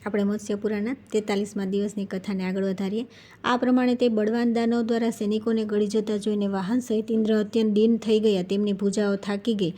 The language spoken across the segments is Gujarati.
આપણે મત્સ્ય પુરાણના 43મા દિવસની કથાને આગળ વધારીએ। આ પ્રમાણે તે બળવાન દાનવ દ્વારા સૈનિકોને ગળી જતા જોઈને વાહન સહિત ઇન્દ્ર અત્યંત દીન થઈ ગયા। તેમની ભુજાઓ થાકી ગઈ,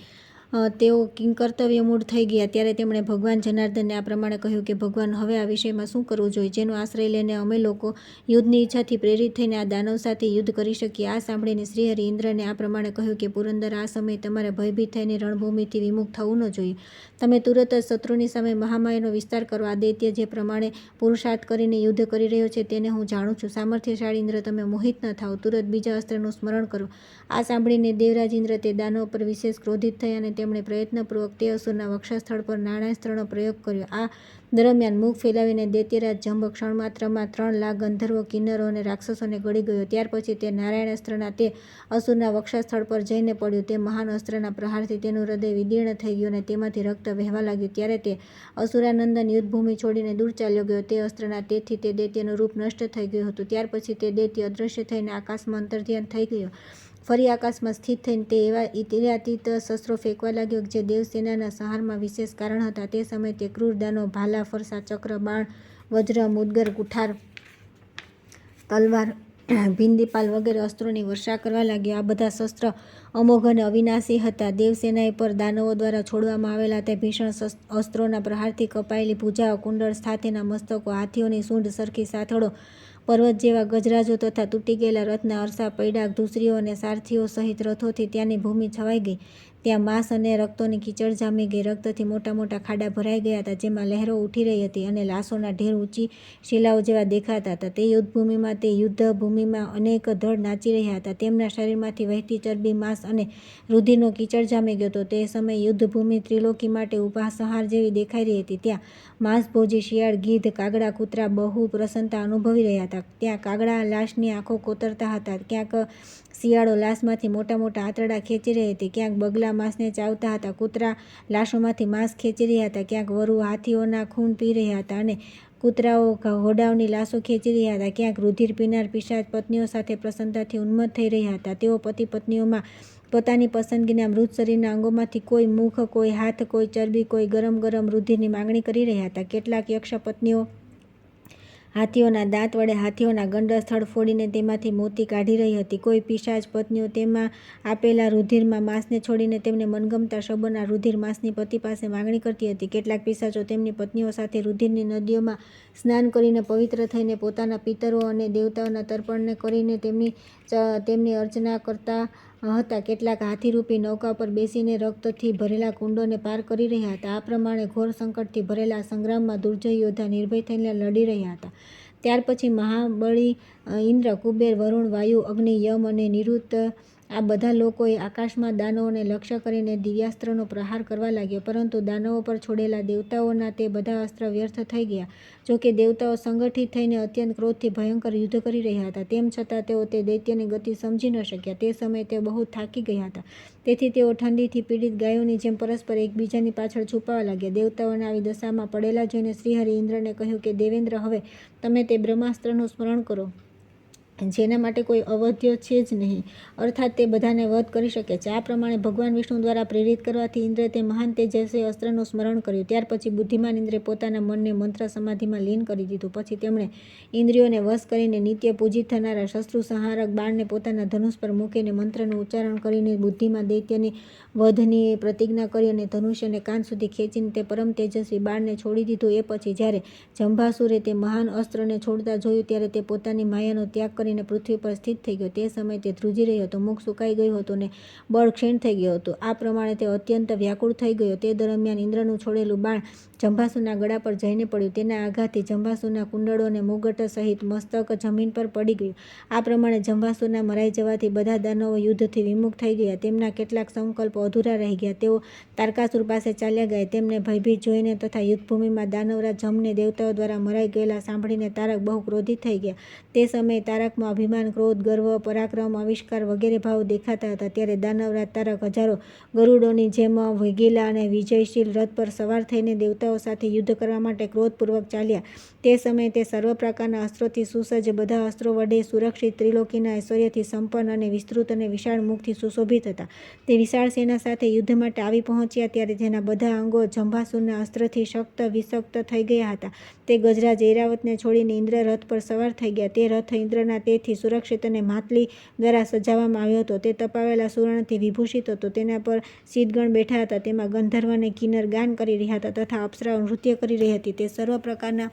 તેઓ કિંકર્તવ્યમૂળ થઈ ગયા। ત્યારે તેમણે ભગવાન જનાર્દનને આ પ્રમાણે કહ્યું કે ભગવાન, હવે આ વિષયમાં શું કરવું જોઈએ, જેનો આશ્રય લઈને અમે લોકો યુદ્ધની ઈચ્છાથી પ્રેરિત થઈને આ દાનવ સાથે યુદ્ધ કરી શકીએ। આ સાંભળીને શ્રીહરિ ઇન્દ્રને આ પ્રમાણે કહ્યું કે પુરંદર, આ સમયે તમારે ભયભીત થઈને રણભૂમિથી વિમુખ થવું ન જોઈએ। તમે તુરત જ શત્રુની સામે મહામાયાનો વિસ્તાર કરો। આ દૈત્ય જે પ્રમાણે પુરુષાર્થ કરીને યુદ્ધ કરી રહ્યો છે તેને હું જાણું છું। સામર્થ્યશાળી ઇન્દ્ર, તમે મોહિત ન થાઓ, તુરત બીજા અસ્ત્રનું સ્મરણ કરો। આ સાંભળીને દેવરાજ ઇન્દ્ર તે દાનવ પર વિશેષ ક્રોધિત થયા અને તેમણે પ્રયત્નપૂર્વક તે અસુરના વક્ષસ્થળ પર નાણાસ્ત્રનો પ્રયોગ કર્યો। આ દરમિયાન મુખ ફેલાવીને દૈત્યરાજ જંબ ક્ષણમાત્રમાં 3 લાખ ગંધર્વો, કિન્નરો અને રાક્ષસોને ગળી ગયો। ત્યાર પછી તે નારાયણાસ્ત્રના તે અસુરના વક્ષસ્થળ પર જઈને પડ્યું। તે મહાન અસ્ત્રના પ્રહારથી તેનું હૃદય વિદીર્ણ થઈ ગયું અને તેમાંથી રક્ત વહેવા લાગ્યું। ત્યારે તે અસુરાનંદન યુદ્ધભૂમિ છોડીને દૂર ચાલ્યો ગયો। તે અસ્ત્રના તેજથી તે દૈત્યનું રૂપ નષ્ટ થઈ ગયું હતું। ત્યાર પછી તે દૈત્ય અદૃશ્ય થઈને આકાશમાં અંતર્ધ્યાન થઈ ગયો। ફરી આકાશમાં સ્થિત થઈને તે એવા ઇતિરાતીત શસ્ત્રો ફેંકવા લાગ્યો જે દેવસેનાના સંહારમાં વિશેષ કારણ હતા। તે સમયે તે ક્રૂર દાનવ ભાલા, ફરસા, ચક્ર, બાણ, વજ્ર, મુદ્ગર, કુઠાર, તલવાર, ભિંદીપાલ વગેરે અસ્ત્રોની વર્ષા કરવા લાગ્યો। આ બધા શસ્ત્ર અમોઘ અને અવિનાશી હતા। દેવસેના પર દાનવો દ્વારા છોડવામાં આવેલા તે ભીષણ અસ્ત્રોના પ્રહારથી કપાયેલી ભુજાઓ, કુંડળ સાથેના મસ્તકો, હાથીઓની સૂંઢ સરખી સાથળો, પર્વત જેવા ગજરાજો તથા તૂટી ગયેલા રથના અરસા પડ્યા, ધૂસરીઓ અને સારથીઓ સહિત રથોથી ત્યાંની ભૂમિ છવાઈ ગઈ। ત્યાં માંસ અને રક્તોની કીચડ જામી ગઈ। રક્તથી મોટા મોટા ખાડા ભરાઈ ગયા હતા, જેમાં લહેરો ઉઠી રહી હતી અને લાશોના ઢેર ઊંચી શિલાઓ જેવા દેખાતા હતા। તે યુદ્ધભૂમિમાં તે યુદ્ધભૂમિમાં અનેક ધડ નાચી રહ્યા હતા। તેમના શરીરમાંથી વહેતી ચરબી, માંસ અને રુધિરનો કીચડ જામી ગયો હતો। તે સમયે યુદ્ધભૂમિ ત્રિલોકી માટે ઊભા સંહાર જેવી દેખાઈ રહી હતી। ત્યાં માંસભોજી શિયાળ, ગીધ, કાગડા, કૂતરા બહુ પ્રસન્નતા અનુભવી રહ્યા હતા। ત્યાં કાગડા લાશની આંખો કોતરતા હતા, ક્યાંક શિયાળો લાશમાંથી મોટા મોટા આંતરડા ખેંચી રહી હતી, ક્યાંક બગલા માંસને ચાવતા હતા, કૂતરા લાશોમાંથી માંસ ખેંચી રહ્યા હતા, ક્યાંક વરુ હાથીઓના ખૂન પી રહ્યા હતા અને કૂતરાઓ ઘોડાઓની લાશો ખેંચી રહ્યા હતા, ક્યાંક રુધિર પીનાર પિશાચ પત્નીઓ સાથે પ્રસન્નતાથી ઉન્મત્ત થઈ રહ્યા હતા। તેઓ પતિ પત્નીઓમાં પોતાની પસંદગીના મૃત શરીરના અંગોમાંથી કોઈ મુખ, કોઈ હાથ, કોઈ ચરબી, કોઈ ગરમ ગરમ રુધિરની માંગણી કરી રહ્યા હતા। કેટલાક યક્ષ પત્નીઓ હાથીઓના દાંત વડે હાથીઓના ગંડસ્થળ ફોડીને તેમાંથી મોતી કાઢી રહી હતી। કોઈ પિશાચ પત્નીઓ તેમાં આપેલા રુધિરમાં માંસને છોડીને તેમને મનગમતા શબોના રુધિર માંસની પતિ પાસે માંગણી કરતી હતી। કેટલાક પિશાચો તેમની પત્નીઓ સાથે રુધિરની નદીઓમાં સ્નાન કરીને પવિત્ર થઈને પોતાના પિતરો અને દેવતાઓના તર્પણને કરીને તેમની અર્ચના કરતા હતા। કેટલાક હાથીરૂપી નૌકા પર બેસીને રક્તથી ભરેલા કુંડોને પાર કરી રહ્યા હતા। આ પ્રમાણે ઘોર સંકટથી ભરેલા સંગ્રામમાં દુર્જય યોદ્ધા નિર્ભય થઈને લડી રહ્યા હતા। ત્યાર પછી મહાબળી ઇન્દ્ર, કુબેર, વરુણ, વાયુ, અગ્નિ, યમ અને નિરુત આ બધા લોકોએ આકાશમાં દાનવોને લક્ષ્ય કરીને દિવ્યાસ્ત્રનો પ્રહાર કરવા લાગ્યા, પરંતુ દાનવો પર છોડેલા દેવતાઓના તે બધા અસ્ત્ર વ્યર્થ થઈ ગયા। જોકે દેવતાઓ સંગઠિત થઈને અત્યંત ક્રોધથી ભયંકર યુદ્ધ કરી રહ્યા હતા, તેમ છતાં તેઓ તે દૈત્યની ગતિ સમજી ન શક્યા। તે સમયે તેઓ બહુ થાકી ગયા હતા, તેથી તેઓ ઠંડીથી પીડિત ગાયોની જેમ પરસ્પર એકબીજાની પાછળ છુપાવા લાગ્યા। દેવતાઓને આવી દશામાં પડેલા જોઈને શ્રીહરિ ઇન્દ્રને કહ્યું કે દેવેન્દ્ર, હવે તમે તે બ્રહ્માસ્ત્રનું સ્મરણ કરો, જેના માટે કોઈ અવધ્ય છે જ નહીં, અર્થાત તે બધાને વધ કરી શકે છે। આ પ્રમાણે ભગવાન વિષ્ણુ દ્વારા પ્રેરિત કરવાથી ઇન્દ્રે તે મહાન તેજસ્વી અસ્ત્રનું સ્મરણ કર્યું। ત્યાર પછી બુદ્ધિમાન ઇન્દ્રે પોતાના મનને મંત્ર સમાધિમાં લીન કરી દીધું। પછી તેમણે ઇન્દ્રિયોને વશ કરીને નિત્ય પૂજિત થનારા શત્રુ સંહારક બાણને પોતાના ધનુષ પર મૂકીને મંત્રનું ઉચ્ચારણ કરીને બુદ્ધિમાં દૈત્યની વધની પ્રતિજ્ઞા કરી અને ધનુષ્યને કાન સુધી ખેંચીને તે પરમ તેજસ્વી બાણને છોડી દીધું। એ પછી જ્યારે જંભાસુરે તે મહાન અસ્ત્રને છોડતા જોયું ત્યારે તે પોતાની માયાનો ત્યાગ કરીને પૃથ્વી પર સ્થિત થઈ ગયો। તે સમયે તે ધ્રુજી રહ્યો હતો, મુખ સુકાઈ ગયું હતું અને બળ ક્ષીણ થઈ ગયું હતું। આ પ્રમાણે તે અત્યંત વ્યાકુળ થઈ ગયો। તે દરમિયાન ઇન્દ્રનું છોડેલું બાણ જંભાસુરના ગળા પર જઈને પડ્યું। તેના આઘાતથી જંભાસુરના કુંડળો અને મુગટ સહિત મસ્તક જમીન પર પડી ગયું। આ પ્રમાણે જંભાસુરના મરાઈ જવાથી બધા દાનવો યુદ્ધથી વિમુખ થઈ ગયા। તેમના કેટલાક સંકલ્પો અધૂરા રહી ગયા। તેઓ તારકાસુર પાસે ચાલ્યા ગયા। તેમને ભયભીત જોઈને તથા યુદ્ધભૂમિમાં દાનવરાજ જમને દેવતાઓ દ્વારા મરાઈ ગયેલા સાંભળીને તારક બહુ ક્રોધિત થઈ ગયા। તે સમયે તારકમાં અભિમાન, ક્રોધ, ગર્વ, પરાક્રમ, આવિષ્કાર વગેરે ભાવ દેખાતા હતા। ત્યારે દાનવરાજ તારક હજારો ગરુડોની જેમ વેગીલા અને વિજયશીલ રથ પર સવાર થઈને દેવતાઓ દેવતાઓ સાથે યુદ્ધ કરવા માટે ક્રોધપૂર્વક ચાલ્યા. તે સમયે તે સર્વ પ્રકારના અસ્ત્રોથી સુસજ્જ, બધા અસ્ત્રો વડે સુરક્ષિત, ત્રિલોકીના ઐશ્વર્યથી સંપન્ન અને વિસ્તૃત અને વિશાળ મુખથી સુશોભિત હતા. તે વિશાળ સેના સાથે યુદ્ધ માટે આવી પહોંચ્યા ત્યારે તેના બધા અંગો જંભાસુરના અસ્ત્રથી શક્ત વિષક્ત થઈ ગયા હતા. તે ગજરાજ ઐરાવતને છોડીને ઇન્દ્ર રથ પર સવાર થઈ ગયા. તે રથ ઇન્દ્રના તેજથી સુરક્ષિત અને માતલી દ્વારા સજાવવામાં આવ્યો હતો. તે તપાવેલા સુવર્ણથી વિભૂષિત હતો. તેના પર સિદ્ધગણ બેઠા હતા. તેમાં ગંધર્વ અને કિન્નર ગાન કરી રહ્યા હતા તથા અપ્સરાઓ નૃત્ય કરી રહી હતી. તે સર્વ પ્રકારના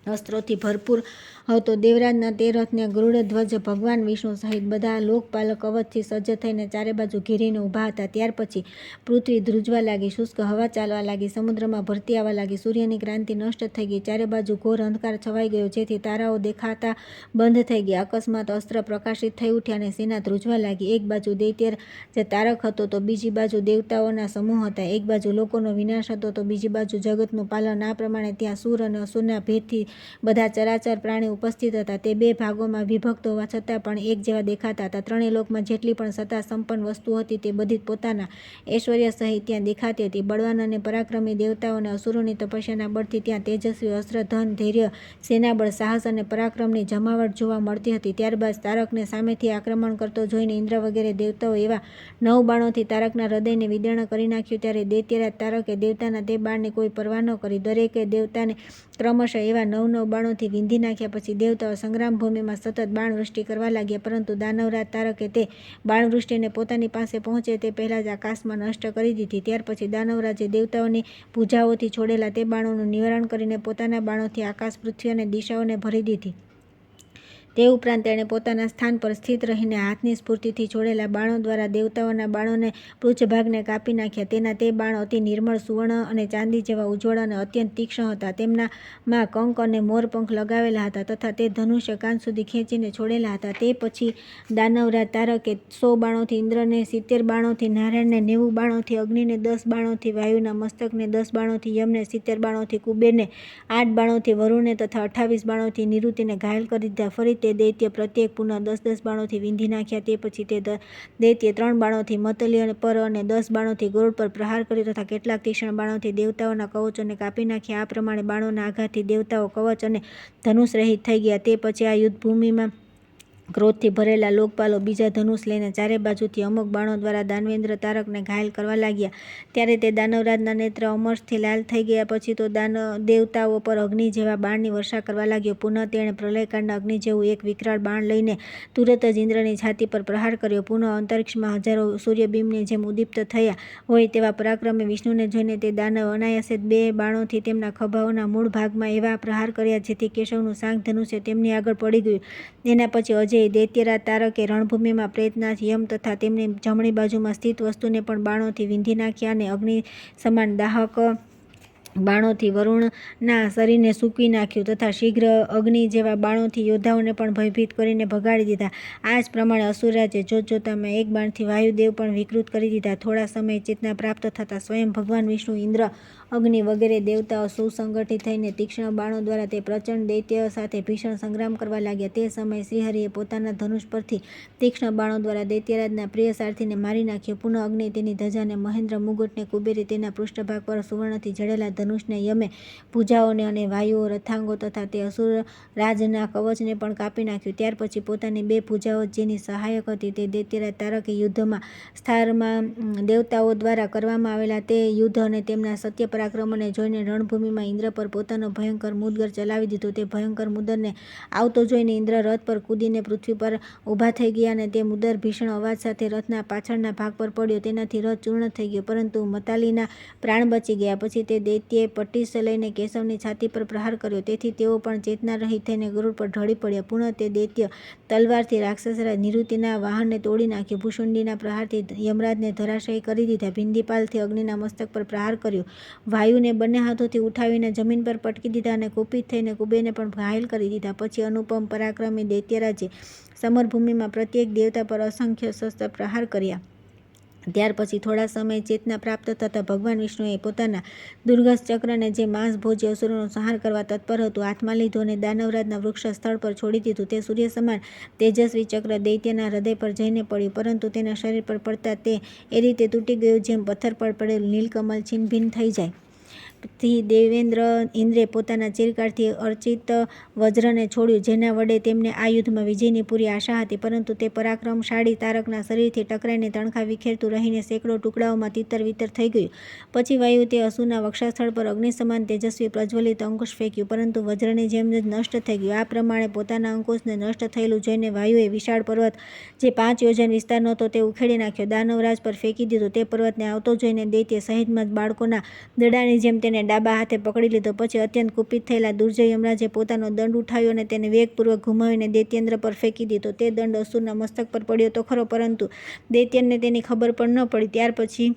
અસ્ત્રોથી ભરપૂર હતો. દેવરાજના તે રથને ગરુડ ધ્વજ ભગવાન વિષ્ણુ સહિત બધા લોકપાલ કવચથી સજ્જ થઈને ચારે બાજુ ઘેરીને ઊભા હતા. ત્યાર પછી પૃથ્વી ધ્રુજવા લાગી, શુષ્ક હવા ચાલવા લાગી, સમુદ્રમાં ભરતી આવવા લાગી, સૂર્યની ક્રાંતિ નષ્ટ થઈ ગઈ, ચારે બાજુ ઘોર અંધકાર છવાઈ ગયો, જેથી તારાઓ દેખાતા બંધ થઈ ગયા. અકસ્માત અસ્ત્ર પ્રકાશિત થઈ ઉઠ્યા અને સેના ધ્રુજવા લાગી. એક બાજુ દૈત્ય જે તારક હતો તો બીજી બાજુ દેવતાઓના સમૂહ હતા. એક બાજુ લોકોનો વિનાશ હતો તો બીજી બાજુ જગતનું પાલન. આ પ્રમાણે ત્યાં સુર અને અસુરના ભેદથી બધા ચરાચર પ્રાણી ઉપસ્થિત હતા. તે બે ભાગોમાં વિભક્ત હોવા છતાં પણ એક જેવા દેખાતા હતા. ત્રણેય લોકમાં જેટલી પણ સત્તા સંપન્ન વસ્તુ હતી તે બધી પોતાના ઐશ્વર્ય સહિત ત્યાં દેખાતી હતી. બળવાન અને પરાક્રમી દેવતાઓ અને અસુરોની તપસ્યાના બળથી ત્યાં તેજસ્વી અસ્ત્ર, ધન, ધૈર્ય, સેનાબળ, સાહસ અને પરાક્રમની જમાવટ જોવા મળતી હતી. ત્યારબાદ તારકને સામેથી આક્રમણ કરતો જોઈને ઇન્દ્ર વગેરે દેવતાઓ એવા 9 બાણોથી તારકના હૃદયને વિદીર્ણ કરી નાખ્યું. ત્યારે દૈત્યરાજ તારકે દેવતાના તે બાણની કોઈ પરવા ન કરી દરેકે દેવતાને ક્રમશઃ એવા 9 બાણોથી વિંધી નાખ્યા. પછી દેવતાઓ સંગ્રામ ભૂમિમાં સતત બાણવૃષ્ટિ કરવા લાગ્યા, પરંતુ દાનવરાજ તારકે તે બાણવૃષ્ટિને પોતાની પાસે પહોંચે તે પહેલાં જ આકાશમાં નષ્ટ કરી દીધી. ત્યાર પછી દાનવરાજે દેવતાઓની ભુજાઓથી છોડેલા તે બાણોનું નિવારણ કરીને પોતાના બાણોથી આકાશ, પૃથ્વી અને દિશાઓને ભરી દીધી. તે ઉપરાંત તેણે પોતાના સ્થાન પર સ્થિત રહીને હાથની સ્ફૂર્તિથી છોડેલા બાણો દ્વારા દેવતાઓના બાણોને પૃચ્છભાગને કાપી નાખ્યા. તેના તે બાણ અતિ નિર્મળ, સુવર્ણ અને ચાંદી જેવા ઉજ્જવળ અને અત્યંત તીક્ષ્ણ હતા. તેમનામાં કંક અને મોરપંખ લગાવેલા હતા તથા તે ધનુષ્ય કાન સુધી ખેંચીને છોડેલા હતા. તે પછી દાનવરાજ તારકે 100 બાણોથી ઇન્દ્રને, 70 બાણોથી નારાયણને, 90 બાણોથી અગ્નિને, 10 બાણોથી વાયુના મસ્તકને, 10 બાણોથી યમને, 70 બાણોથી કુબેરને, 8 બાણોથી વરુણને તથા 28 બાણોથી નિરુતિને ઘાયલ કરી દીધા. ફરી તે દૈત્ય પ્રત્યેક પુનઃ 10 બાણોથી વિંધી નાખ્યા. તે પછી તે દૈત્ય 3 બાણોથી મતલી પર અને 10 બાણોથી ગરુડ પર પ્રહાર કર્યો તથા કેટલાક તીક્ષ્ણ બાણોથી દેવતાઓના કવચોને કાપી નાખ્યા. આ પ્રમાણે બાણોના આઘાતથી દેવતાઓ, કવચ અને ધનુષ રહિત થઈ ગયા. તે પછી આ યુદ્ધભૂમિમાં ક્રોધથી ભરેલા લોકપાલો બીજા ધનુષ લઈને ચારે બાજુથી અમુક બાણો દ્વારા દાનવેન્દ્ર તારકને ઘાયલ કરવા લાગ્યા. ત્યારે તે દાનવરાજના નેત્ર અમરથી લાલ થઈ ગયા. પછી તો દેવતાઓ પર અગ્નિ જેવા બાણની વર્ષા કરવા લાગ્યો. પુનઃ તેણે પ્રલયકાળના અગ્નિ જેવું એક વિકરાળ બાણ લઈને તુરત જ ઇન્દ્રની છાતી પર પ્રહાર કર્યો. પુનઃ અંતરિક્ષમાં હજારો સૂર્યબિંબની જેમ ઉદ્દીપ્ત થયા હોય તેવા પરાક્રમી વિષ્ણુને જોઈને તે દાનવ અનાયાસે 2 બાણોથી તેમના ખભાઓના મૂળ ભાગમાં એવા પ્રહાર કર્યા જેથી કેશવનું શાંખ ધનુષ્ય તેમની આગળ પડી ગયું. એના પછી દૈત્યરાજ તારકે રણભૂમિમાં પ્રેતનાથ, યમ તથા તેમની જમણી બાજુમાં સ્થિત વસ્તુને પણ બાણોથી વિંધી નાખ્યા અને અગ્નિ સમાન દાહક બાણોથી વરુણના શરીરને સૂકવી નાખ્યું તથા શીઘ્ર અગ્નિ જેવા બાણોથી યોદ્ધાઓને પણ ભયભીત કરીને ભગાડી દીધા. આ જ પ્રમાણે અસુરરાજે જોતજોતામાં એક બાણથી વાયુદેવ પણ વિકૃત કરી દીધા. થોડા સમય ચેતના પ્રાપ્ત થતાં સ્વયં ભગવાન વિષ્ણુ, ઇન્દ્ર, અગ્નિ વગેરે દેવતાઓ સુસંગઠિત થઈને તીક્ષ્ણ બાણો દ્વારા તે પ્રચંડ દૈત્ય સાથે ભીષણ સંગ્રામ કરવા લાગ્યા. તે સમયે શ્રીહરિએ પોતાના ધનુષ પરથી તીક્ષ્ણ બાણો દ્વારા દૈત્યરાજના પ્રિય સારથીને મારી નાખ્યો. પુનઃ અગ્નિ તેની ધજાને, મહેન્દ્ર મુગટને, કુબેરે તેના પૃષ્ઠભાગ પર સુવર્ણથી જડેલા ધનુષને, યમે ભુજાઓને અને વાયુઓ રથાંગો તથા તે અસુરરાજના કવચને પણ કાપી નાખ્યું. ત્યાર પછી પોતાની 2 ભુજાઓ જેની સહાયક હતી તે દૈત્યરાજ તારકે યુદ્ધમાં સ્થારમાં દેવતાઓ દ્વારા કરવામાં આવેલા તે યુદ્ધ અને તેમના સત્ય પરાક્રમને જોઈને રણભૂમિમાં ઇન્દ્ર પર પોતાનો ભયંકર મુદગર ચલાવી દીધો. તે ભયંકર મુદરને આવતો જોઈને ઇન્દ્ર રથ પર કૂદીને પૃથ્વી પર ઊભા થઈ ગયા અને તે મુદર ભીષણ અવાજ સાથે રથના પાછળના ભાગ પર પડ્યો. તેનાથી રથ ચૂર્ણ થઈ ગયો, પરંતુ મતાલીના પ્રાણ બચી ગયા. પછી તે દૈત્યએ પટ્ટીસ લઈને કેશવની છાતી પર પ્રહાર કર્યો, તેથી તેઓ પણ ચેતના રહિત થઈને ગરુડ પર ઢળી પડ્યા. પુનઃ તે દૈત્ય તલવારથી રાક્ષસરાજ નિરુતિના વાહનને તોડી નાખ્યું. ભૂષુંડીના પ્રહારથી યમરાજને ધરાશાયી કરી દીધા. ભિંદીપાલથી અગ્નિના મસ્તક પર પ્રહાર કર્યો. વાયુને બંને હાથોથી ઉઠાવીને જમીન પર પટકી દીધા અને કુપિત થઈને કુબેરને પણ ઘાયલ કરી દીધા. પછી અનુપમ પરાક્રમી દૈત્યરાજે સમરભૂમિમાં પ્રત્યેક દેવતા પર અસંખ્ય શસ્ત્ર પ્રહાર કર્યા. ત્યાર પછી થોડા સમય ચેતના પ્રાપ્ત થતાં ભગવાન વિષ્ણુએ પોતાના દુર્ગસ ચક્રને, જે માંસભોજી અસુરોનો સંહાર કરવા તત્પર હતું, હાથમાં લીધું અને દાનવરાજના વૃક્ષ સ્થળ પર છોડી દીધું. તે સૂર્ય સમાન તેજસ્વી ચક્ર દૈત્યના હૃદય પર જઈને પડ્યું, પરંતુ તેના શરીર પર પડતા તે એ રીતે તૂટી ગયું જેમ પથ્થર પર પડેલું નીલકમલ છિન્નભિન્ન થઈ જાય. પ્રતાપથી દેવેન્દ્ર ઇન્દ્રે પોતાના ચિરકાળથી અર્ચિત વજ્રને છોડ્યું, જેના વડે તેમને આ યુદ્ધમાં વિજયની પૂરી આશા હતી. પરંતુ તે પરાક્રમશાળી તારકના શરીરથી ટકરાઈને તણખા વિખેરતું રહીને સેંકડો ટુકડાઓમાં તિતર વિતર થઈ ગયું. પછી વાયુએ તે અસુરના વક્ષસ્થળ પર અગ્નિ સમાન તેજસ્વી પ્રજ્વલિત અંકુશ ફેંક્યું, પરંતુ વજ્રની જેમ જ નષ્ટ થઈ ગયું. આ પ્રમાણે પોતાના અંકુશને નષ્ટ થયેલું જોઈને વાયુએ વિશાળ પર્વત, જે 5 યોજન વિસ્તારનો હતો, તે ઉખેડી નાખ્યો, દાનવરાજ પર ફેંકી દીધો. તે પર્વતને આવતો જોઈને દૈત્ય સહેજમાં જ બાળકોના દડાની જેમ તેને ડાબા હાથે પકડી લીધો. પછી અત્યંત કુપિત થયેલા દુર્જય યમરાજે પોતાનો દંડ ઉઠાવ્યો અને તેને વેગપૂર્વક ઘુમાવીને દૈત્યેન્દ્ર પર ફેંકી દીધો. તે દંડ અસુરના મસ્તક પર પડ્યો તો ખરો, પરંતુ દૈત્યને તેની ખબર પણ ન પડી. ત્યાર પછી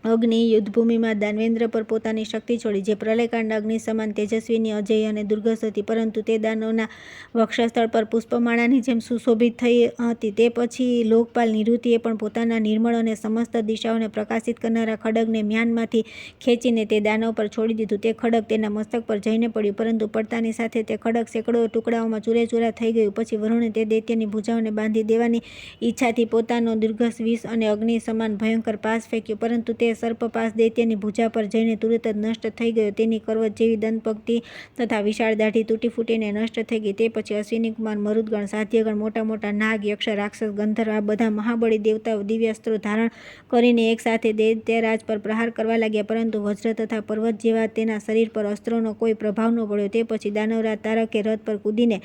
અગ્નિ યુદ્ધભૂમિમાં દાનવેન્દ્ર પર પોતાની શક્તિ છોડી, જે પ્રલયકાંડ અગ્નિ સમાન તેજસ્વીની, અજેય અને દુર્ગસ હતી, પરંતુ તે દાનવના વક્ષસ્થળ પર પુષ્પમાળાની જેમ સુશોભિત થઈ હતી. તે પછી લોકપાલ નિરુતિએ પણ પોતાના નિર્મળ અને સમસ્ત દિશાઓને પ્રકાશિત કરનારા ખડગને મ્યાનમાંથી ખેંચીને તે દાનવ પર છોડી દીધું. તે ખડગ તેના મસ્તક પર જઈને પડ્યું, પરંતુ પડતાની સાથે તે ખડગ સેંકડો ટુકડાઓમાં ચૂરેચૂરા થઈ ગયું. પછી વરુણે તે દૈત્યની ભુજાઓને બાંધી દેવાની ઈચ્છાથી પોતાનો દુર્ગસ વિષ અને અગ્નિ સમાન ભયંકર પાશ ફેંક્યો, પરંતુ તે સર્પપાશ દૈત્યની ભુજા પર જઈને તુરત જ નષ્ટ થઈ ગયો. તેની કરવત જેવી દંતપંક્તિ તથા વિશાળ દાઢી તૂટી ફૂટીને નષ્ટ થઈ ગઈ. તે પછી અશ્વિનીકુમાર, મરુદગણ, સાધ્યગણ, મોટા મોટા નાગ, યક્ષ, રાક્ષસ, ગંધર્વ, આ બધા મહાબળી દેવતાઓ દિવ્યાસ્ત્રો ધારણ કરીને એક સાથે દૈત્યરાજ પર પ્રહાર કરવા લાગ્યા, પરંતુ વજ્ર તથા પર્વત જેવા તેના શરીર પર અસ્ત્રોનો કોઈ પ્રભાવ ન પડ્યો. તે પછી દાનવરાજ તારકે રથ પર કૂદીને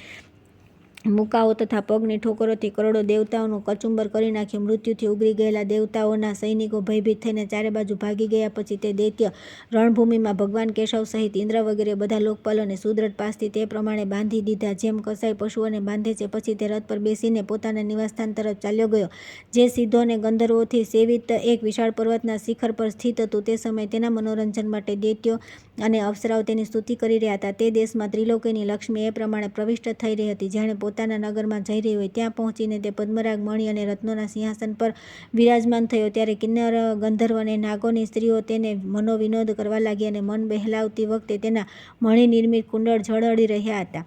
મુકાઓ તથા પગની ઠોકરોથી કરોડો દેવતાઓનું કચુંબર કરી નાખ્યું. મૃત્યુથી ઉગરી ગયેલા દેવતાઓના સૈનિકો ભયભીત થઈને ચારે બાજુ ભાગી ગયા. પછી તે દૈત્ય રણભૂમિમાં ભગવાન કેશવ સહિત ઇન્દ્ર વગેરે બધા લોકપાલોને સુદ્રઢ પાસથી તે પ્રમાણે બાંધી દીધા, જેમ કસાઈ પશુઓને બાંધે છે. પછી તે રથ પર બેસીને પોતાના નિવાસસ્થાન તરફ ચાલ્યો ગયો, જે સિદ્ધો અને ગંધર્વોથી સેવિત એક વિશાળ પર્વતના શિખર પર સ્થિત હતું. તે સમયે તેના મનોરંજન માટે દૈત્યો અને અપ્સરાઓ તેની સ્તુતિ કરી રહ્યા હતા. તે દેશમાં ત્રિલોકીની લક્ષ્મી એ પ્રમાણે પ્રવિષ્ટ થઈ રહી હતી, જાણે પોતાના નગરમાં જઈ રહી હોય. ત્યાં પહોંચીને તે પદ્મરાગ, મણિ અને રત્નોના સિંહાસન પર વિરાજમાન થયો. ત્યારે કિન્નર, ગંધર્વ અને નાગોની સ્ત્રીઓ તેને મનોવિનોદ કરવા લાગી અને મન બહેલાવતી વખતે તેના મણિ નિર્મિત કુંડળ ઝળહળી રહ્યા હતા.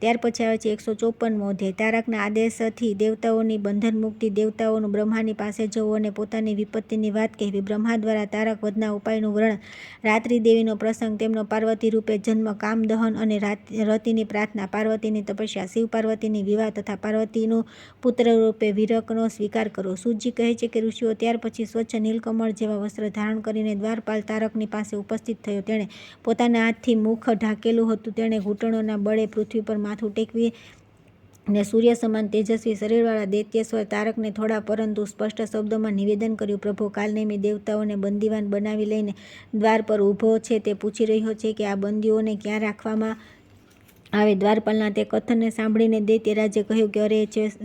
ત્યાર પછી આવે છે 154મો અધ્યાય. તારકના આદેશથી દેવતાઓની બંધન મુક્તિ. દેવતાઓનું બ્રહ્માની પાસે જવું અને પોતાની વિપત્તિની વાત કહેવી. બ્રહ્મા દ્વારા તારક વધના ઉપાયનું વર્ણન. રાત્રિ દેવીનો પ્રસંગ, તેમનો પાર્વતી રૂપે જન્મ, કામદહન અને રતિની પ્રાર્થના, પાર્વતીની તપસ્યા, શિવ પાર્વતીની વિવાહ તથા પાર્વતીનું પુત્ર રૂપે વિરકનો સ્વીકાર કરવો. સૂતજી કહે છે કે ઋષિઓ ત્યાર પછી સ્વચ્છ નીલકમળ જેવા વસ્ત્ર ધારણ કરીને દ્વારપાલ તારકની પાસે ઉપસ્થિત થયો. તેણે પોતાના હાથથી મુખ ઢાંકેલું હતું. તેણે ઘૂંટણોના બળે પૃથ્વી પર માથું ટેકવી ને સૂર્ય સમાન તેજસ્વી શરીરવાળા દૈત્યેશ્વર તારકને થોડા પરંતુ સ્પષ્ટ શબ્દોમાં નિવેદન કર્યું. પ્રભો કાલનેમી દેવતાઓને બંદીવાન બનાવી લઈને દ્વાર પર ઊભો છે. તે પૂછી રહ્યો છે કે આ બંદીઓને ક્યાં રાખવામાં આવે. દ્વારપાલના તે કથનને સાંભળીને દૈત્યરાજે કહ્યું કે અરે,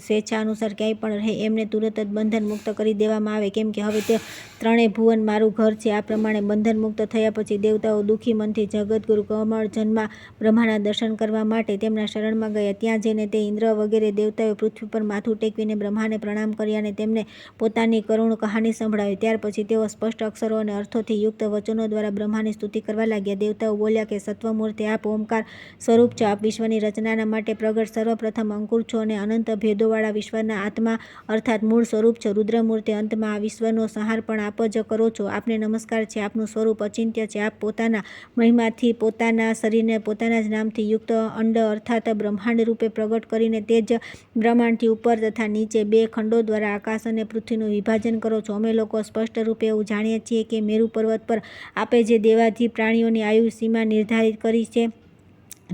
સ્વેચ્છા અનુસાર ક્યાંય પણ રહે, એમને તુરત જ બંધન મુક્ત કરી દેવામાં આવે, કેમ કે હવે તે ત્રણેય ભુવન મારું ઘર છે. આ પ્રમાણે બંધન મુક્ત થયા પછી દેવતાઓ દુઃખી મનથી જગતગુરુ કમળ જન્મા બ્રહ્માના દર્શન કરવા માટે તેમના શરણમાં ગયા. ત્યાં જઈને તે ઇન્દ્ર વગેરે દેવતાઓએ પૃથ્વી પર માથું ટેકવીને બ્રહ્માને પ્રણામ કર્યા અને તેમને પોતાની કરુણ કહાની સંભળાવી. ત્યાર પછી તેઓ સ્પષ્ટ અક્ષરો અને અર્થોથી યુક્ત વચનો દ્વારા બ્રહ્માની સ્તુતિ કરવા લાગ્યા. દેવતાઓ બોલ્યા કે સત્વમૂર્તિ, આપ ઓમકાર સ્વરૂપ છો. આપ વિશ્વની રચનાના માટે પ્રગટ સર્વપ્રથમ અંકુર છો અને અનંત ભેદોવાળા વિશ્વના આત્મા અર્થાત મૂળ સ્વરૂપ છો. રુદ્રમૂર્તિ, અંતમાં આ વિશ્વનો સંહાર પણ આપ જ કરો છો. આપને નમસ્કાર છે. આપનું સ્વરૂપ અચિંત્ય છે. આપ પોતાના મહિમાથી પોતાના શરીરને પોતાના જ નામથી યુક્ત અંડ અર્થાત બ્રહ્માંડ રૂપે પ્રગટ કરીને તે જ બ્રહ્માંડથી ઉપર તથા નીચે બે ખંડો દ્વારા આકાશ અને પૃથ્વીનું વિભાજન કરો છો. અમે લોકો સ્પષ્ટ રૂપે એવું જાણીએ છીએ કે મેરુ પર્વત પર આપે જે દેવાધિ પ્રાણીઓની આયુ સીમા નિર્ધારિત કરી છે,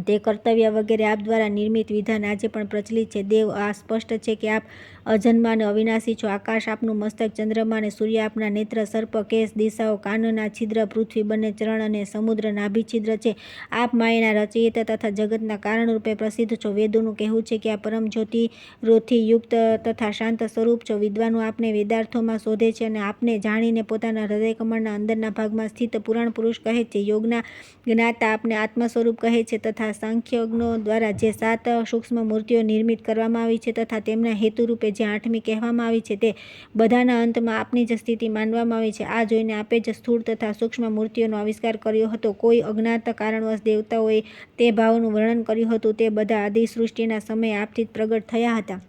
તે કર્તવ્ય વગેરે આપ દ્વારા નિર્મિત વિધાન આજે પણ પ્રચલિત છે. દેવ, આ સ્પષ્ટ છે કે આપ અજન્મા અને અવિનાશી છો. આકાશ આપનું મસ્તક, ચંદ્રમા અને સૂર્ય આપના નેત્ર, સર્પ કેશ, દિશાઓ કાનના છિદ્ર, પૃથ્વી બંને ચરણ અને સમુદ્ર નાભિ છિદ્ર છે. આપ માયાના રચયિતા તથા જગતના કારણ રૂપે પ્રસિદ્ધ છો. વેદોનું કહેવું છે કે આ પરમ જ્યોતિરોથી યુક્ત તથા શાંત સ્વરૂપ છો. વિદ્વાનો આપને વેદાર્થોમાં શોધે છે અને આપને જાણીને પોતાના હૃદયકમળના અંદરના ભાગમાં સ્થિત પુરાણ પુરુષ કહે છે. યોગના જ્ઞાતા આપને આત્મ સ્વરૂપ કહે છે તથા સાંખ્યજ્ઞો દ્વારા જે 7 સૂક્ષ્મ મૂર્તિઓ નિર્મિત કરવામાં આવી છે તથા તેમના હેતુરૂપે જે 8મી કહેવામાં આવી છે, તે બધાના અંતમાં આપની જ સ્થિતિ માનવામાં આવી છે. આ જોઈને આપે જ સ્થૂળ તથા સૂક્ષ્મ મૂર્તિઓનો આવિષ્કાર કર્યો હતો. કોઈ અજ્ઞાત કારણવશ દેવતાઓએ તે ભાવનું વર્ણન કર્યું હતું. તે બધા આદિ સૃષ્ટિના સમયે આપથી જ પ્રગટ થયા હતા.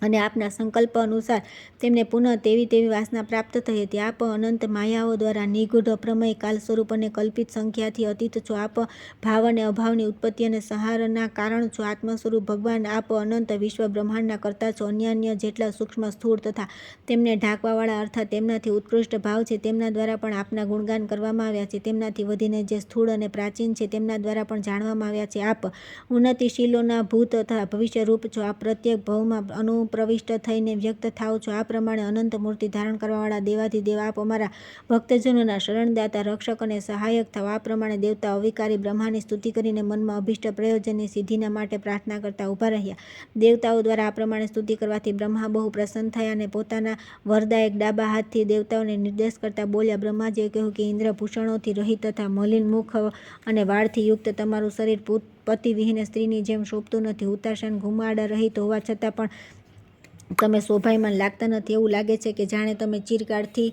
અને આપના સંકલ્પ અનુસાર તેમને પુનઃ તેવી વાસના પ્રાપ્ત થઈ હતી. આપ અનંત માયાઓ દ્વારા નિગૂઢ અપ્રમેય કાલ સ્વરૂપ અને કલ્પિત સંખ્યાથી અતીત છો. આપ ભાવ અને અભાવની ઉત્પત્તિ અને સંહારના કારણ છો. આત્મ સ્વરૂપ ભગવાન આપ અનંત વિશ્વ બ્રહ્માંડના કર્તા છો. અન્ય જેટલા સૂક્ષ્મ સ્થૂળ તથા તેમને ઢાંકવાવાળા અર્થાત તેમનાથી ઉત્કૃષ્ટ ભાવ છે તેમના દ્વારા પણ આપના ગુણગાન કરવામાં આવ્યા છે. તેમનાથી વધીને જે સ્થૂળ અને પ્રાચીન છે તેમના દ્વારા પણ જાણવામાં આવ્યા છે. આપ ઉન્નતિશીલોના ભૂત તથા ભવિષ્ય રૂપ છો. આપ પ્રત્યેક ભવમાં પ્રવિષ્ટ થઈને વ્યક્ત થાઓ છો. આ પ્રમાણે અનંત મૂર્તિ ધારણ કરવાવાળા દેવાધિદેવ આપ અમારા ભક્તજનોના શરણદાતા રક્ષક અને સહાયક થાઓ. આ પ્રમાણે દેવતા અવિકારી બ્રહ્માની સ્તુતિ કરીને મનમાં અભિષ્ટ પ્રયોજનની સિદ્ધિના માટે પ્રાર્થના કરતા ઊભા રહ્યા. દેવતાઓ દ્વારા આ પ્રમાણે સ્તુતિ કરવાથી બ્રહ્મા બહુ પ્રસન્ન થયા અને પોતાના વરદાયક ડાબા હાથથી દેવતાઓને નિર્દેશ કરતા બોલ્યા. બ્રહ્માજીએ કહ્યું કે ઇન્દ્રભૂષણોથી રહિત તથા મલિન મુખ અને વાળથી યુક્ત તમારું શરીર પતિ વિહીન સ્ત્રીની જેમ શોભતું નથી. ઉત્તાસન ઘુમાડા રહિત હોવા છતાં પણ તમે શોભાયમાન લાગતા નથી. એવું લાગે છે કે જાણે તમે ચિરકાળથી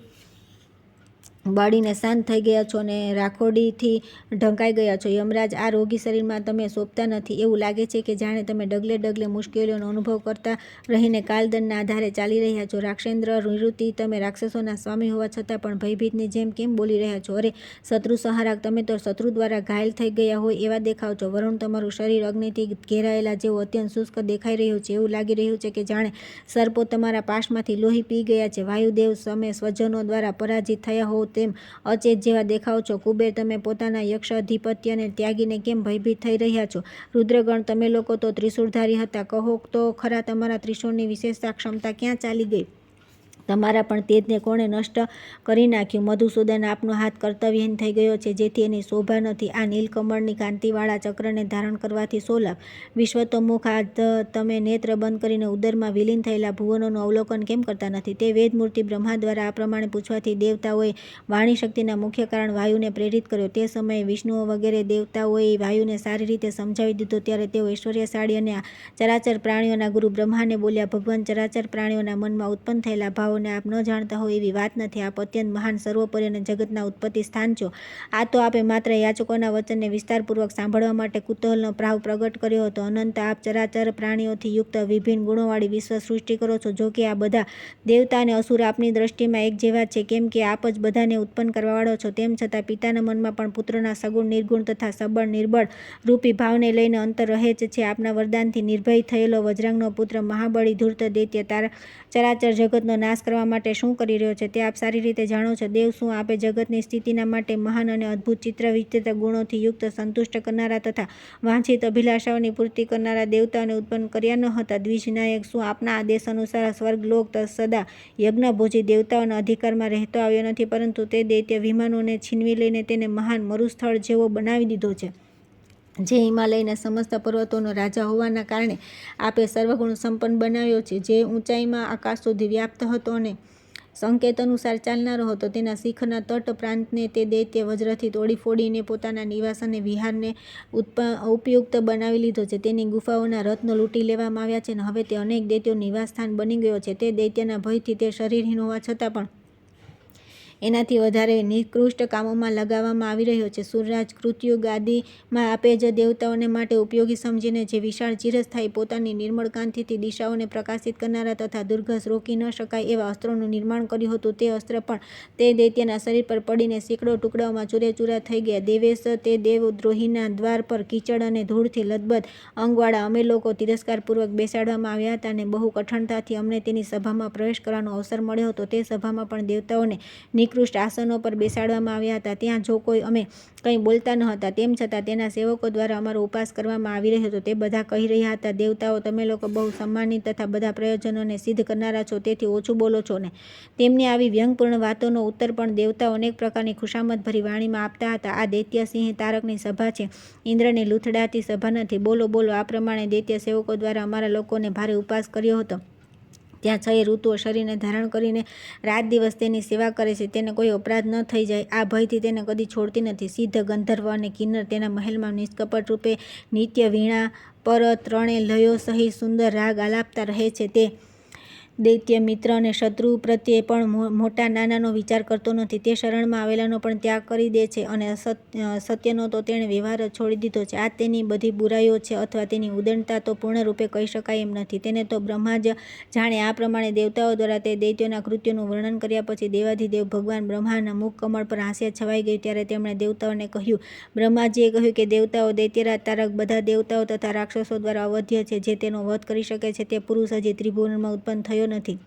બાળીને શાંત થઈ ગયા છો અને રાખોડીથી ઢંકાઈ ગયા છો. યમરાજ, આ રોગી શરીરમાં તમે શોભતા નથી. એવું લાગે છે કે જાણે તમે ડગલે ડગલે મુશ્કેલીઓનો અનુભવ કરતા રહીને કાલદંડના આધારે ચાલી રહ્યા છો. રાક્ષેન્દ્ર નિવૃત્તિ, તમે રાક્ષસોના સ્વામી હોવા છતાં પણ ભયભીતની જેમ કેમ બોલી રહ્યા છો? અરે શત્રુ સંહારક, તમે તો શત્રુ દ્વારા ઘાયલ થઈ ગયા હોય એવા દેખાવ છો. વરુણ, તમારું શરીર અગ્નિથી ઘેરાયેલા જેવું અત્યંત શુષ્ક દેખાઈ રહ્યું છે. એવું લાગી રહ્યું છે કે જાણે સર્પો તમારા પાશમાંથી લોહી પી ગયા છે. વાયુદેવ, તમે સ્વજનો દ્વારા પરાજિત થયા હોવ તેમ અચેત જેવા દેખાવ છો. કુબેર, તમે પોતાના યક્ષ અધિપત્યને ત્યાગીને કેમ ભયભીત થઈ રહ્યા છો? રુદ્રગણ, તમે લોકો તો ત્રિશૂળધારી હતા. કહો તો ખરા, તમારા ત્રિશૂળની વિશેષતા ક્ષમતા ક્યાં ચાલી ગઈ? તમારા પણ તેજને કોણે નષ્ટ કરી નાખ્યું? મધુસૂદન, આપનો હાથ કર્તવ્યહીન થઈ ગયો છે જેથી એની શોભા નથી. આ નીલકમળની કાંતિવાળા ચક્રને ધારણ કરવાથી શો લાભ? વિશ્વતોમુખ, આ તમે નેત્ર બંધ કરીને ઉદરમાં વિલીન થયેલા ભુવનોનું અવલોકન કેમ કરતા નથી? તે વેદમૂર્તિ બ્રહ્મા દ્વારા આ પ્રમાણે પૂછવાથી દેવતાઓએ વાણી શક્તિના મુખ્ય કારણ વાયુને પ્રેરિત કર્યો. તે સમયે વિષ્ણુઓ વગેરે દેવતાઓએ વાયુને સારી રીતે સમજાવી દીધો. ત્યારે તેઓ ઐશ્વર્યશાળી અને ચરાચર પ્રાણીઓના ગુરુ બ્રહ્માને બોલ્યા, ભગવાન, ચરાચર પ્રાણીઓના મનમાં ઉત્પન્ન થયેલા ભાવોને આપ ન જાણતા હોય એવી વાત નથી. આપ અત્યંત મહાન, સર્વોપરી અને જગતના ઉત્પત્તિ સ્થાન છો. આ તો આપે માત્ર યાચકોના વચનને વિસ્તારપૂર્વક સાંભળવા માટે કુતૂહલનો ભાવ પ્રગટ કર્યો હતો. અનંત આપ ચરાચર પ્રાણીઓથી યુક્ત વિભિન્ન ગુણોવાળી વિશ્વ સૃષ્ટિ કરો છો. જો કે આ બધા દેવતા અને અસુર આપની દ્રષ્ટિમાં એક જેવા છે, કેમ કે આપ જ બધાને ઉત્પન્ન કરવાવાળો છો. તેમ છતાં પિતાના મનમાં પણ પુત્રના સગુણ, નિર્ગુણ તથા સબળ, નિર્બળ રૂપી ભાવને લઈને અંતર રહે જ છે. આપના વરદાનથી નિર્ભય થયેલો વજ્રાંગનો પુત્ર મહાબળી ધૂર્ત દૈત્ય ચરાચર જગતનો નાશ કરવા માટે શું કરી રહ્યો છે તે આપ સારી રીતે જાણો છો. દેવ, શું આપે જગતની સ્થિતિના માટે મહાન અને અદ્ભુત ચિત્ર વિચિત્ર ગુણોથી યુક્ત, સંતુષ્ટ કરનારા તથા વાંછિત અભિલાષાઓની પૂર્તિ કરનારા દેવતાઓને ઉત્પન્ન કર્યા ન હતા? દ્વિજનાયક, શું આપના આદેશ અનુસાર સ્વર્ગલોક સદા યજ્ઞભોજી દેવતાઓના અધિકારમાં રહેતો આવ્યો નથી, પરંતુ તે દૈત્ય વિમાનોને છીનવી લઈને તેને મહાન મરુસ્થળ જેવો બનાવી દીધો છે? જે હિમાલયના સમસ્ત પર્વતોનો રાજા હોવાના કારણે આપે સર્વગુણ સંપન્ન બનાવ્યો છે. જે ઊંચાઈમાં આકાશ સુધી વ્યાપ્ત હતો અને સંકેત અનુસાર ચાલનારો હતો. તેના શિખરના તટ પ્રાંતને તે દૈત્ય વજ્રથી તોડી ફોડીને પોતાના નિવાસ અને વિહારને ઉપયુક્ત બનાવી લીધો છે. તેની ગુફાઓના રત્નો લૂંટી લેવામાં આવ્યા છે અને હવે તે અનેક દૈત્યોનું નિવાસસ્થાન બની ગયો છે. તે દૈત્યના ભયથી તે શરીરહીન હોવા છતાં પણ એનાથી વધારે નિકૃષ્ટ કામોમાં લગાવવામાં આવી રહ્યો છે. સૂર્યરાજ, કૃતયુગ આદિમાં આપે જ દેવતાઓને માટે ઉપયોગી સમજીને જે વિશાળ ચિરસ્થાયી પોતાની નિર્મળ કાંતિથી દિશાઓને પ્રકાશિત કરનારા તથા દુર્ઘસ રોકી ન શકાય એવા અસ્ત્રોનું નિર્માણ કર્યું હતું, તે અસ્ત્ર પણ તે દૈત્યના શરીર પર પડીને સેંકડો ટુકડાઓમાં ચૂરેચૂરા થઈ ગયા. દેવેશ, તે દેવદ્રોહીના દ્વાર પર કીચડ અને ધૂળથી લથબથ અંગવાળા અમે લોકો તિરસ્કારપૂર્વક બેસાડવામાં આવ્યા હતા અને બહુ કઠણતાથી અમને તેની સભામાં પ્રવેશ કરવાનો અવસર મળ્યો હતો. તે સભામાં પણ દેવતાઓને નિકૃષ્ટ આસનો પર બેસાડવામાં આવ્યા હતા. ત્યાં જો કોઈ અમે કંઈ બોલતા ન હતા, તેમ છતાં તેના સેવકો દ્વારા અમારો ઉપાસ કરવામાં આવી રહ્યો હતો. તે બધા કહી રહ્યા હતા, દેવતાઓ, તમે લોકો બહુ સન્માનિત તથા બધા પ્રયોજનોને સિદ્ધ કરનારા છો, તેથી ઓછું બોલો છો ને? તેમની આવી વ્યંગપૂર્ણ વાતોનો ઉત્તર પણ દેવતાઓ અનેક પ્રકારની ખુશામતભરી વાણીમાં આપતા હતા. આ દૈત્યસિંહ તારકની સભા છે, ઇન્દ્રની લૂંથડાતી સભા નથી. બોલો બોલો. આ પ્રમાણે દૈત્ય સેવકો દ્વારા અમારા લોકોને ભારે ઉપાસ કર્યો હતો. ત્યાં 6 ઋતુઓ શરીરને ધારણ કરીને રાત દિવસ તેની સેવા કરે છે. તેને કોઈ અપરાધ ન થઈ જાય આ ભયથી તેને કદી છોડતી નથી. સિદ્ધ, ગંધર્વ અને કિન્નર તેના મહેલમાં નિષ્કપટ રૂપે નિત્ય વીણા પર 3 લયો સહિત સુંદર રાગ આલાપતા રહે છે. તે દૈત્ય મિત્ર અને શત્રુ પ્રત્યે પણ મોટા નાનાનો વિચાર કરતો નથી. તે શરણમાં આવેલાનો પણ ત્યાગ કરી દે છે અને સત્યનો તો તેણે વ્યવહાર જ છોડી દીધો છે. આ તેની બધી બુરાઈઓ છે અથવા તેની ઉદંડતા તો પૂર્ણરૂપે કહી શકાય એમ નથી. તેને તો બ્રહ્મા જ જાણે. આ પ્રમાણે દેવતાઓ દ્વારા તે દૈત્યોના કૃત્યોનું વર્ણન કર્યા પછી દેવાધિદેવ ભગવાન બ્રહ્માના મુખ કમળ પર હાસ્ય છવાઈ ગયું. ત્યારે તેમણે દેવતાઓને કહ્યું, બ્રહ્માજીએ કહ્યું કે દેવતાઓ દૈત્યરાજ તારક બધા દેવતાઓ તથા રાક્ષસો દ્વારા અવધ્ય છે. જે તેનો વધ કરી શકે છે તે પુરુષ હજી ત્રિભુવનમાં ઉત્પન્ન થયો નથી.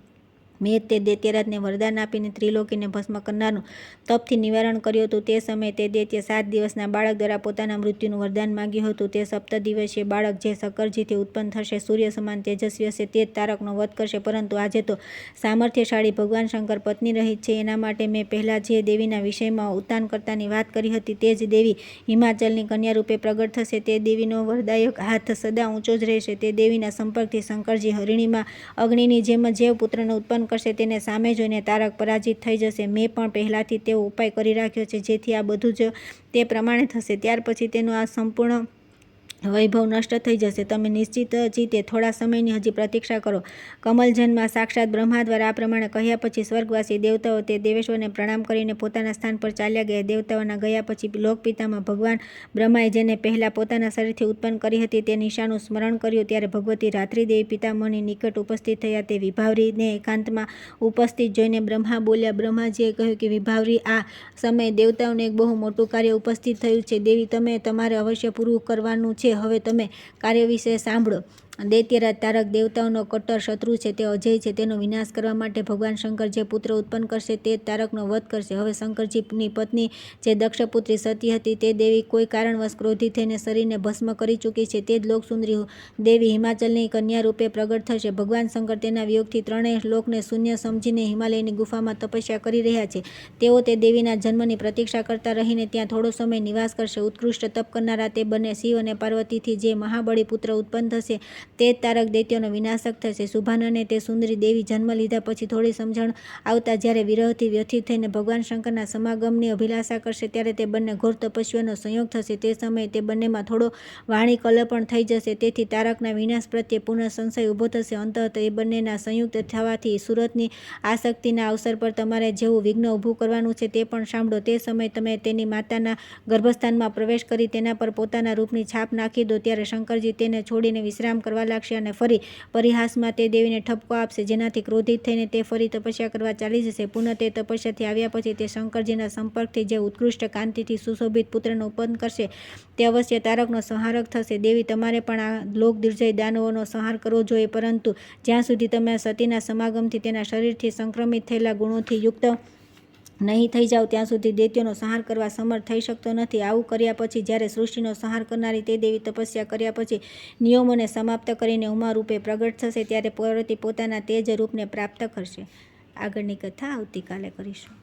મેં તે દૈત્યરાજને વરદાન આપીને ત્રિલોકીને ભસ્મ કરનારનું તપથી નિવારણ કર્યું હતું. તે સમયે તે દૈત્ય 7 દિવસના બાળક દ્વારા પોતાના મૃત્યુનું વરદાન માંગ્યું હતું. તે 7 દિવસીય બાળક જે શકરજીથી ઉત્પન્ન થશે, સૂર્ય સમાન તેજસ્વી હશે, તે જ તારકનો વધ કરશે. પરંતુ આજે તો સામર્થ્યશાળી ભગવાન શંકર પત્ની રહિત છે. એના માટે મેં પહેલાં જે દેવીના વિષયમાં ઉત્તાન કરતાની વાત કરી હતી તે જ દેવી હિમાચલની કન્યા રૂપે પ્રગટ થશે. તે દેવીનો વરદાયક હાથ સદા ઊંચો જ રહેશે. તે દેવીના સંપર્કથી શંકરજી હરિણીમાં અગ્નિની જેમ જે પુત્રને ઉત્પન્ન કરશે તેને સામે જોઈને તારક પરાજિત થઈ જશે. મેં પણ પહેલાંથી તેવો ઉપાય કરી રાખ્યો છે જેથી આ બધું જ તે પ્રમાણે થશે. ત્યાર પછી તેનો આ સંપૂર્ણ વૈભવ નષ્ટ થઈ જશે. તમે નિશ્ચિત ચિત્તે થોડા સમયની હજી પ્રતીક્ષા કરો. કમલજનમાં સાક્ષાત બ્રહ્મા દ્વારા આ પ્રમાણે કહ્યા પછી સ્વર્ગવાસી દેવતાઓ તે દેવેશ્વરને પ્રણામ કરીને પોતાના સ્થાન પર ચાલ્યા ગયા. દેવતાઓના ગયા પછી લોકપિતામાં ભગવાન બ્રહ્માએ જેને પહેલાં પોતાના શરીરથી ઉત્પન્ન કરી હતી તે નિશાનું સ્મરણ કર્યું. ત્યારે ભગવતી રાત્રિદેવી પિતામહની નિકટ ઉપસ્થિત થયા. તે વિભાવરીને એકાંતમાં ઉપસ્થિત જોઈને બ્રહ્મા બોલ્યા. બ્રહ્માજીએ કહ્યું કે વિભાવરી, આ સમયે દેવતાઓને એક બહુ મોટું કાર્ય ઉપસ્થિત થયું છે. દેવી, તમે તમારે અવશ્ય પૂરું કરવાનું છે. હવે તમે કાર્ય વિશે સાંભળો. દૈત્યરાજ તારક દેવતાઓનો કટ્ટર શત્રુ છે. તે અજેય છે. તેનો વિનાશ કરવા માટે ભગવાન શંકર જે પુત્ર ઉત્પન્ન કરશે તે જ તારકનો વધ કરશે. હવે શંકરજીની પત્ની જે દક્ષપુત્રી સતી હતી તે દેવી કોઈ કારણવશ ક્રોધિત થઈને શરીરને ભસ્મ કરી ચૂકી છે. તે જ લોકસુંદરી દેવી હિમાચલની કન્યા રૂપે પ્રગટ થશે. ભગવાન શંકર તેના વિયોગથી ત્રણેય લોકને શૂન્ય સમજીને હિમાલયની ગુફામાં તપસ્યા કરી રહ્યા છે. તેઓ તે દેવીના જન્મની પ્રતીક્ષા કરતા રહીને ત્યાં થોડો સમય નિવાસ કરશે. ઉત્કૃષ્ટ તપ કરનારા તે બંને શિવ અને પાર્વતીથી જે મહાબળી પુત્ર ઉત્પન્ન થશે તે જ તારક દૈત્યોનો વિનાશક થશે. શુભાનને તે સુંદરી દેવી જન્મ લીધા પછી થોડી સમજણ આવતા જ્યારે વિરહથી વ્યથિત થઈને ભગવાન શંકરના સમાગમની અભિલાષા કરશે ત્યારે તે બંને ઘોર તપસ્વીઓનો સંયોગ થશે. તે સમયે તે બંનેમાં થોડો વાણી કલહ પણ થઈ જશે. તેથી તારકના વિનાશ પ્રત્યે પુનઃ સંશય ઊભો થશે. અંતત એ બંનેના સંયુક્ત થવાથી સુરતની આસક્તિના અવસર પર તમારે જેવું વિઘ્ન ઊભું કરવાનું છે તે પણ સાંભળો. તે સમયે તમે તેની માતાના ગર્ભસ્થાનમાં પ્રવેશ કરી તેના પર પોતાના રૂપની છાપ નાખી દો. ત્યારે શંકરજી તેને છોડીને વિશ્રામ કરવા લાગશે અને ફરી પરિહાસમાં તે દેવીને ઠપકો આપશે. જેનાથી ક્રોધિત થઈને તે ફરી તપસ્યા કરવા ચાલી જશે. પુનઃ તે તપસ્યાથી આવ્યા પછી તે શંકરજીના સંપર્કથી જે ઉત્કૃષ્ટ કાંતિથી સુશોભિત પુત્રને ઉત્પન્ન કરશે તે અવશ્ય તારકનો સંહારક થશે. દેવી, તમારે પણ આ લોકદુર્જય દાનવોનો સંહાર કરવો જોઈએ. પરંતુ જ્યાં સુધી તમે સતીના સમાગમથી તેના શરીરથી સંક્રમિત થયેલા ગુણોથી યુક્ત નહીં થઈ જાઓ ત્યાં સુધી દૈત્યોનો સંહાર કરવા સમર્થ થઈ શકતો નથી. આવું કર્યા પછી જ્યારે સૃષ્ટિનો સંહાર કરનારી તે દેવી તપસ્યા કર્યા પછી નિયમોને સમાપ્ત કરીને ઉમા રૂપે પ્રગટ થશે ત્યારે પાર્વતી પોતાના તેજ રૂપને પ્રાપ્ત કરશે. આગળની કથા આવતીકાલે કરીશું.